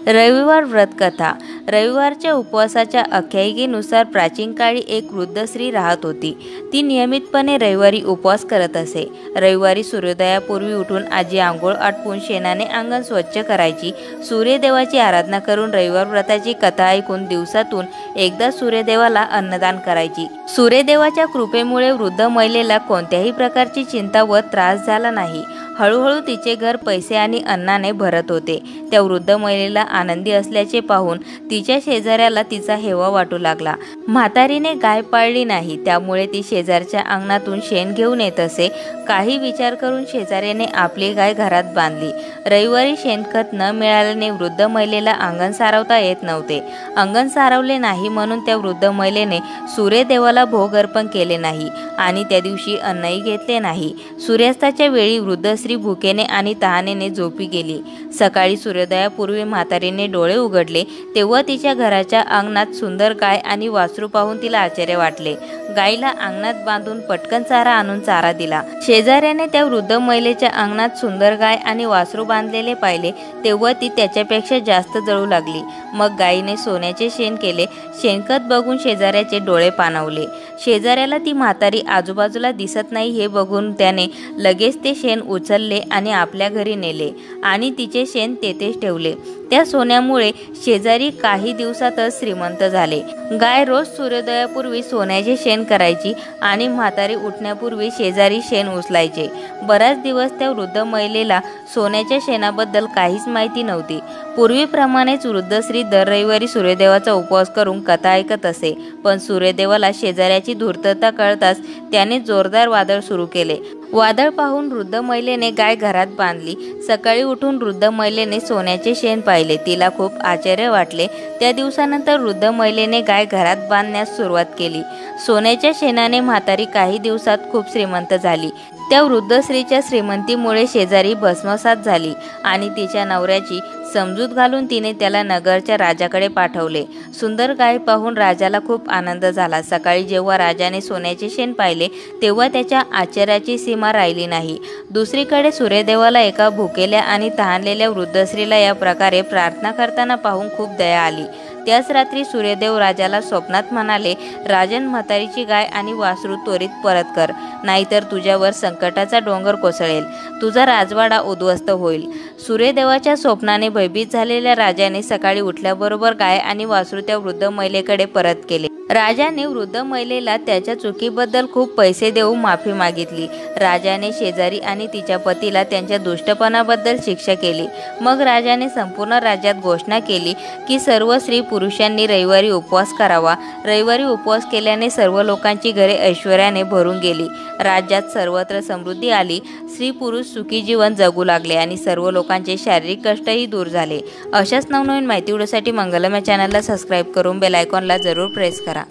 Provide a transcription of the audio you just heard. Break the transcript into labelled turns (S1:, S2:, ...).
S1: रविवार व्रतकथा। रविवारच्या उपवासाच्या आख्यायिकेनुसार प्राचीन काळी एक वृद्ध स्त्री राहत होती। ती नियमितपणे रविवारी उपवास करत असे। रविवारी सूर्योदयापूर्वी उठून आजी आंघोळ आटपून शेणाने अंगण स्वच्छ करायची। सूर्यदेवाची आराधना करून रविवार व्रताची कथा ऐकून दिवसातून एकदा सूर्यदेवाला अन्नदान करायची। सूर्यदेवाच्या कृपेमुळे वृद्ध महिलेला कोणत्याही प्रकारची चिंता व त्रास झाला नाही। हळूहळू तिचे घर पैसे आणि अन्नाने भरत होते। त्या वृद्ध महिलेला आनंदी असल्याचे पाहून तिच्या शेजाऱ्याला तिचा हेवा वाटू लागला। म्हातारीने गाय पाळली नाही, त्यामुळे ती शेजारच्या अंगणातून शेण घेऊन येत असे। काही विचार करून शेजाऱ्याने आपली गाय घरात बांधली। रविवारी शेणखत न मिळाल्याने वृद्ध महिलेला अंगण सारवता येत नव्हते। अंगण सारवले नाही म्हणून त्या वृद्ध महिलेने सूर्यदेवाला भोग अर्पण केले नाही आणि त्या दिवशी अन्नही घेतले नाही। सूर्यास्ताच्या वेळी वृद्ध स्त्री भुकेने आणि तहानेने झोपी गेली। सकाळी सूर्योदयापूर्वी म्हातारीने डोळे उघडले तेव्हा तिच्या घराच्या अंगणात सुंदर गाय आणि वासरू पाहून तिला आश्चर्य वाटले। गायीला अंगणात बांधून पटकन चारा आणून चारा दिला। शेजाऱ्याने त्या वृद्ध महिलेच्या अंगणात सुंदर गाय आणि वासरू बांधलेले पाहिले तेव्हा ती त्याच्यापेक्षा जास्त जळू लागली। मग गायीने सोन्याचे शेण केले। शेणखत बघून शेजाऱ्याचे डोळे पाणावले। शेजाऱ्याला ती म्हातारी आजूबाजूला दिसत नाही हे बघून त्याने लगेच ते शेण उचलले आणि आपल्या घरी नेले आणि तिचे शेण तेथेच ठेवले। त्या सोन्यामुळे शेजारी काही दिवसातच श्रीमंत झाले। गाय रोज सूर्योदयापूर्वी सोन्याचे शेण करायची आणि म्हातारी उठण्यापूर्वी शेजारी शेण उचलायचे। बराच दिवस त्या वृद्ध महिलेला सोन्याच्या शेणाबद्दल काहीच माहिती नव्हती। पूर्वीप्रमाणेच वृद्ध स्त्री दर रविवारी सूर्यदेवाचा उपवास करून कथा ऐकत असे। पण सूर्यदेवाला शेजाऱ्याची धूर्तता कळताच त्याने जोरदार वादळ सुरू केले। वादळ पाहून वृद्ध महिलेने गाय घरात बांधली। सकाळी उठून वृद्ध महिलेने सोन्याचे शेण पाहिले। तिला खूप आश्चर्य वाटले। त्या दिवसानंतर वृद्ध महिलेने गाय घरात बांधण्यास सुरुवात केली। सोन्याच्या शेणाने म्हातारी काही दिवसात खूप श्रीमंत झाली। त्या वृद्ध स्त्रीच्या श्रीमंतीमुळे शेजारी भस्मसात झाली आणि तिच्या नवऱ्याची समजूत घालून तिने त्याला नगरच्या राजाकडे पाठवले। सुंदर गाय पाहून राजाला खूप आनंद झाला। सकाळी जेव्हा राजाने सोन्याचे शेण पाहिले तेव्हा त्याच्या आश्चर्याची सीमा राहिली नाही। दुसरीकडे सूर्यदेवाला एका भुकेल्या आणि तहानलेल्या वृद्ध स्त्रीला या प्रकारे प्रार्थना करताना पाहून खूप दया आली। त्याच रात्री सूर्यदेव राजाला स्वप्नात म्हणाले, राजन, म्हातारीची गाय आणि वासरू त्वरित परत कर, नाहीतर तुझ्यावर संकटाचा डोंगर कोसळेल, तुझा राजवाडा उद्ध्वस्त होईल। सूर्यदेवाच्या स्वप्नाने भयभीत झालेल्या राजाने सकाळी उठल्याबरोबर गाय आणि वासरू त्या वृद्ध महिलेकडे परत केले। राजाने वृद्ध महिलेला त्याच्या चुकीबद्दल खूप पैसे देऊन माफी मागितली। राजाने शेजारी आणि तिच्या पतीला त्यांच्या दुष्टपणाबद्दल शिक्षा केली। मग राजाने संपूर्ण राज्यात घोषणा केली की सर्व स्त्री पुरुषांनी रविवारी उपवास करावा। रविवारी उपवास केल्याने सर्व लोकांची घरे ऐश्वर्याने भरून गेली। राज्यात सर्वत्र समृद्धी आली। स्त्री पुरुष सुखी जीवन जगू लागले आणि सर्व लोकांचे शारीरिक कष्टही दूर झाले। अशाच नवनवीन माहिती व्हिडिओसाठी मंगलम या चॅनलला सबस्क्राईब करून बेल आयकॉनला जरूर प्रेस करा।